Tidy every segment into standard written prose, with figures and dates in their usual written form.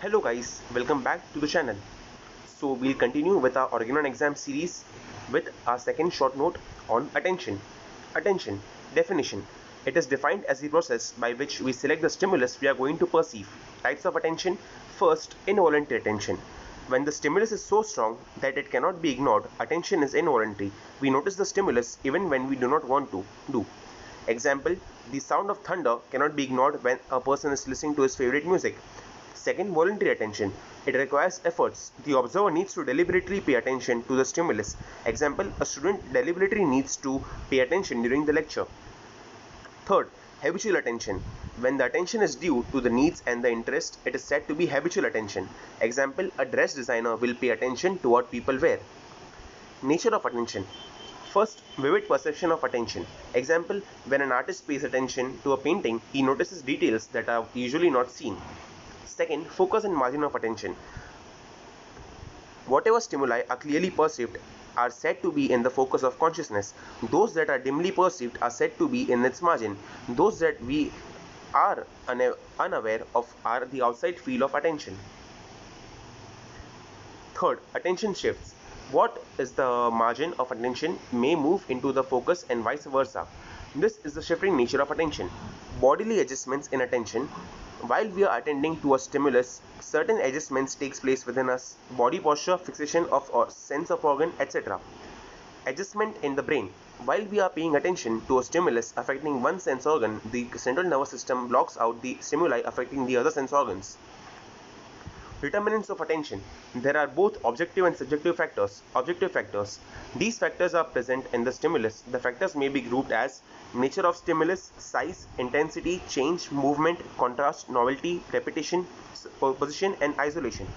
Hello guys, welcome back to the channel. So we'll continue with our Organon exam series with our second short note on attention. Attention, definition. It is defined as the process by which we select the stimulus we are going to perceive. Types of attention. First, involuntary attention. When the stimulus is so strong that it cannot be ignored, attention is involuntary. We notice the stimulus even when we do not want to do. Example, the sound of thunder cannot be ignored when a person is listening to his favorite music. Second, voluntary attention. It requires efforts. The observer needs to deliberately pay attention to the stimulus. Example, a student deliberately needs to pay attention during the lecture. Third, habitual attention. When the attention is due to the needs and the interest, it is said to be habitual attention. Example, a dress designer will pay attention to what people wear. Nature of attention. First, vivid perception of attention. Example, when an artist pays attention to a painting, he notices details that are usually not seen. Second, focus and margin of attention. Whatever stimuli are clearly perceived are said to be in the focus of consciousness. Those that are dimly perceived are said to be in its margin. Those that we are unaware of are the outside field of attention. Third, attention shifts. What is the margin of attention may move into the focus and vice versa. This is the shifting nature of attention. Bodily adjustments in attention. While we are attending to a stimulus, certain adjustments takes place within us. Body posture, fixation of a sense of organ, etc. Adjustment in the brain. While we are paying attention to a stimulus affecting one sense organ, the central nervous system blocks out the stimuli affecting the other sense organs. Determinants of attention. There are both objective and subjective factors. Objective factors. These factors are present in the stimulus. The factors may be grouped as nature of stimulus, size, intensity, change, movement, contrast, novelty, repetition, position, and isolation.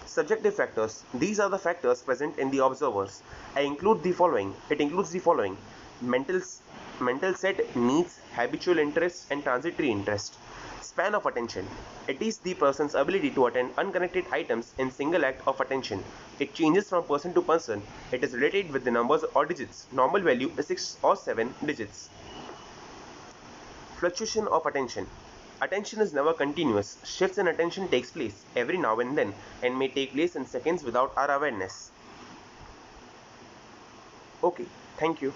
Subjective factors. These are the factors present in the observers. It includes the following: mental set, needs, habitual interests, and transitory interest. Span of attention. It is the person's ability to attend unconnected items in single act of attention. It changes from person to person. It is related with the numbers or digits. Normal value is 6 or 7 digits. Fluctuation of attention. Attention is never continuous. Shifts in attention takes place every now and then and may take place in seconds without our awareness. Okay, thank you.